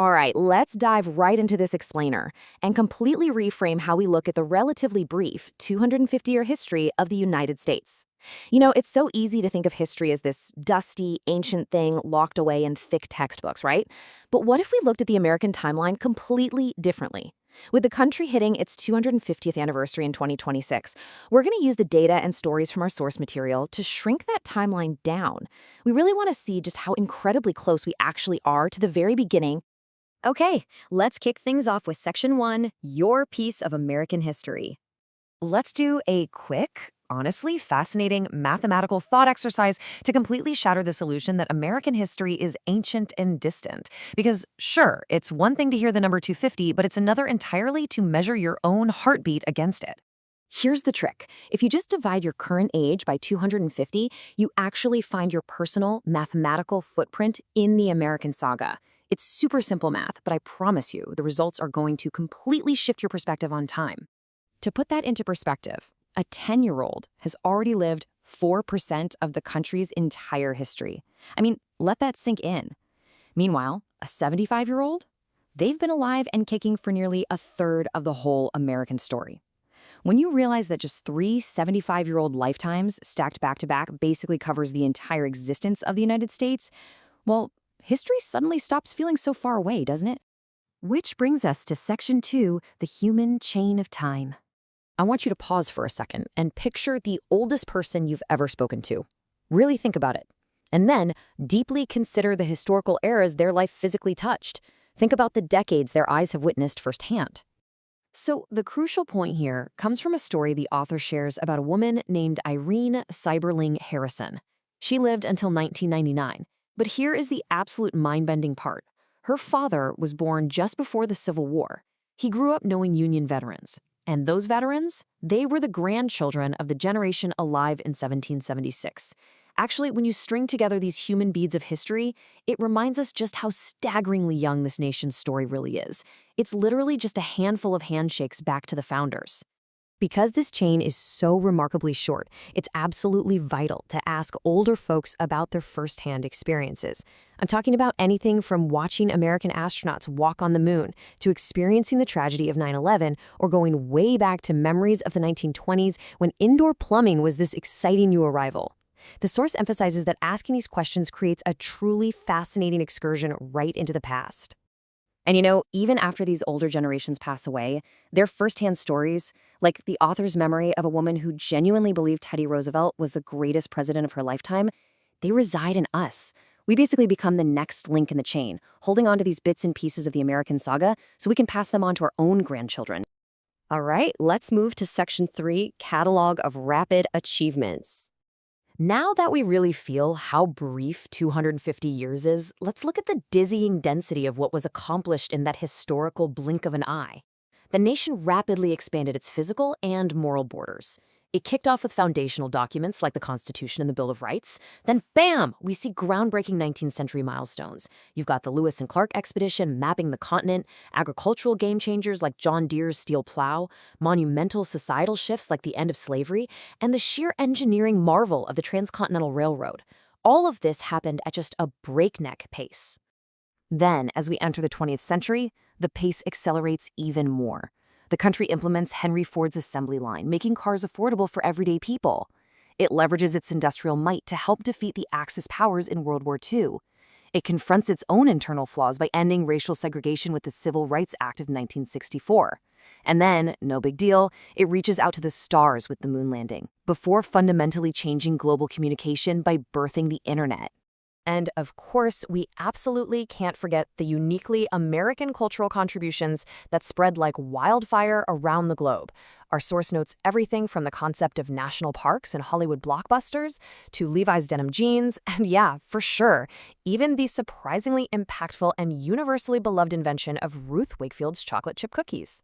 All right, let's dive right into this explainer and completely reframe how we look at the relatively brief 250-year history of the United States. It's so easy to think of history as this dusty, ancient thing locked away in thick textbooks, right? But what if we looked at the American timeline completely differently? With the country hitting its 250th anniversary in 2026, we're going to use the data and stories from our source material to shrink that timeline down. We really want to see just how incredibly close we actually are to the very beginning. Okay, let's kick things off with Section 1, Your Piece of American History. Let's do a quick, honestly fascinating mathematical thought exercise to completely shatter the illusion that American history is ancient and distant. Because, sure, it's one thing to hear the number 250, but it's another entirely to measure your own heartbeat against it. Here's the trick. If you just divide your current age by 250, you actually find your personal mathematical footprint in the American saga. It's super simple math, but I promise you the results are going to completely shift your perspective on time. To put that into perspective, a 10-year-old has already lived 4% of the country's entire history. I mean, let that sink in. Meanwhile, a 75-year-old, they've been alive and kicking for nearly a third of the whole American story. When you realize that just 3 75-year-old lifetimes stacked back to back basically covers the entire existence of the United States, well, history suddenly stops feeling so far away, doesn't it? Which brings us to Section 2, the human chain of time. I want you to pause for a second and picture the oldest person you've ever spoken to. Really think about it. And then deeply consider the historical eras their life physically touched. Think about the decades their eyes have witnessed firsthand. So the crucial point here comes from a story the author shares about a woman named Irene Seiberling Harrison. She lived until 1999. But here is the absolute mind-bending part. Her father was born just before the Civil War. He grew up knowing Union veterans. And those veterans, they were the grandchildren of the generation alive in 1776. Actually, when you string together these human beads of history, it reminds us just how staggeringly young this nation's story really is. It's literally just a handful of handshakes back to the founders. Because this chain is so remarkably short, it's absolutely vital to ask older folks about their firsthand experiences. I'm talking about anything from watching American astronauts walk on the moon to experiencing the tragedy of 9/11 or going way back to memories of the 1920s when indoor plumbing was this exciting new arrival. The source emphasizes that asking these questions creates a truly fascinating excursion right into the past. And even after these older generations pass away, their firsthand stories, like the author's memory of a woman who genuinely believed Teddy Roosevelt was the greatest president of her lifetime, they reside in us. We basically become the next link in the chain, holding on to these bits and pieces of the American saga so we can pass them on to our own grandchildren. All right, let's move to Section 3, Catalog of Rapid Achievements. Now that we really feel how brief 250 years is, let's look at the dizzying density of what was accomplished in that historical blink of an eye. The nation rapidly expanded its physical and moral borders. It kicked off with foundational documents like the Constitution and the Bill of Rights. Then, bam, we see groundbreaking 19th century milestones. You've got the Lewis and Clark expedition mapping the continent, agricultural game changers like John Deere's steel plow, monumental societal shifts like the end of slavery, and the sheer engineering marvel of the Transcontinental Railroad. All of this happened at just a breakneck pace. Then, as we enter the 20th century, the pace accelerates even more. The country implements Henry Ford's assembly line, making cars affordable for everyday people. It leverages its industrial might to help defeat the Axis powers in World War II. It confronts its own internal flaws by ending racial segregation with the Civil Rights Act of 1964. And then, no big deal, it reaches out to the stars with the moon landing, before fundamentally changing global communication by birthing the internet. And of course, we absolutely can't forget the uniquely American cultural contributions that spread like wildfire around the globe. Our source notes everything from the concept of national parks and Hollywood blockbusters to Levi's denim jeans, and yeah, for sure, even the surprisingly impactful and universally beloved invention of Ruth Wakefield's chocolate chip cookies.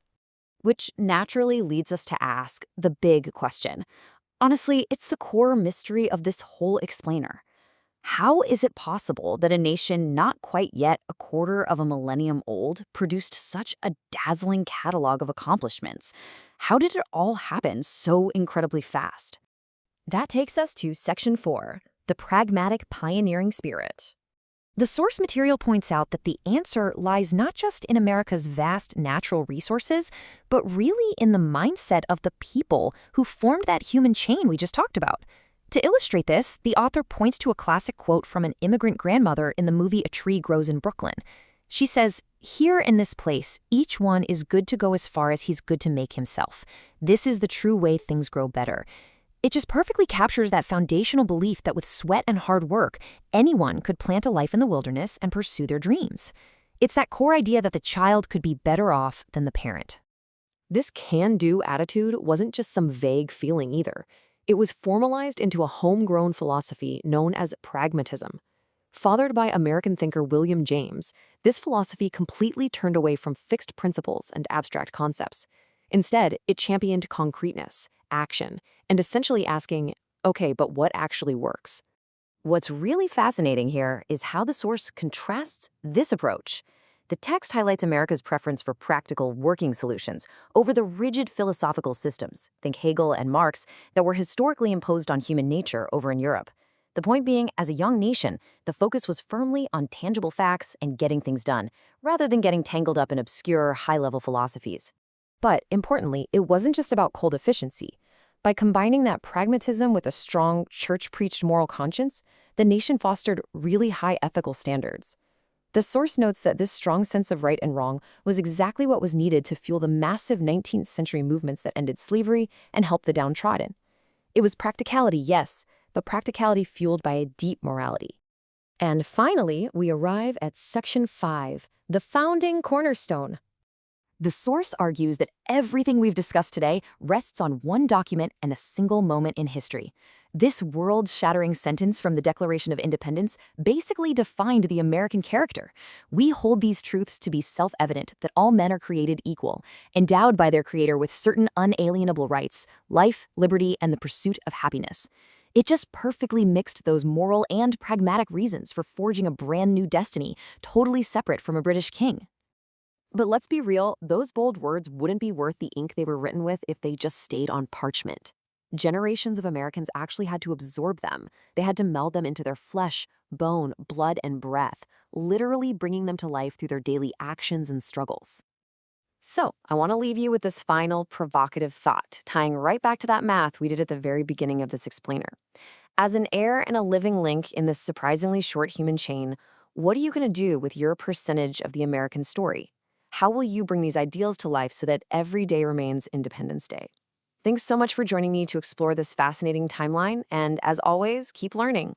Which naturally leads us to ask the big question. Honestly, it's the core mystery of this whole explainer. How is it possible that a nation not quite yet a quarter of a millennium old produced such a dazzling catalog of accomplishments? How did it all happen so incredibly fast? That takes us to Section 4, the pragmatic pioneering spirit. The source material points out that the answer lies not just in America's vast natural resources, but really in the mindset of the people who formed that human chain we just talked about. To illustrate this, the author points to a classic quote from an immigrant grandmother in the movie A Tree Grows in Brooklyn. She says, "Here in this place, each one is good to go as far as he's good to make himself. This is the true way things grow better." It just perfectly captures that foundational belief that with sweat and hard work, anyone could plant a life in the wilderness and pursue their dreams. It's that core idea that the child could be better off than the parent. This can-do attitude wasn't just some vague feeling either. It was formalized into a homegrown philosophy known as pragmatism. Fathered by American thinker William James, this philosophy completely turned away from fixed principles and abstract concepts. Instead, it championed concreteness, action, and essentially asking, okay, but what actually works? What's really fascinating here is how the source contrasts this approach. The text highlights America's preference for practical, working solutions over the rigid philosophical systems, think Hegel and Marx, that were historically imposed on human nature over in Europe. The point being, as a young nation, the focus was firmly on tangible facts and getting things done, rather than getting tangled up in obscure, high-level philosophies. But, importantly, it wasn't just about cold efficiency. By combining that pragmatism with a strong, church-preached moral conscience, the nation fostered really high ethical standards. The source notes that this strong sense of right and wrong was exactly what was needed to fuel the massive 19th century movements that ended slavery and helped the downtrodden. It was practicality, yes, but practicality fueled by a deep morality. And finally, we arrive at Section 5, the founding cornerstone. The source argues that everything we've discussed today rests on one document and a single moment in history. This world-shattering sentence from the Declaration of Independence basically defined the American character. We hold these truths to be self-evident that all men are created equal, endowed by their creator with certain unalienable rights, life, liberty, and the pursuit of happiness. It just perfectly mixed those moral and pragmatic reasons for forging a brand new destiny, totally separate from a British king. But let's be real, those bold words wouldn't be worth the ink they were written with if they just stayed on parchment. Generations of Americans actually had to absorb them. They had to meld them into their flesh, bone, blood, and breath, literally bringing them to life through their daily actions and struggles. So, I want to leave you with this final provocative thought, tying right back to that math we did at the very beginning of this explainer. As an heir and a living link in this surprisingly short human chain, what are you going to do with your percentage of the American story? How will you bring these ideals to life so that every day remains Independence Day? Thanks so much for joining me to explore this fascinating timeline, and as always, keep learning.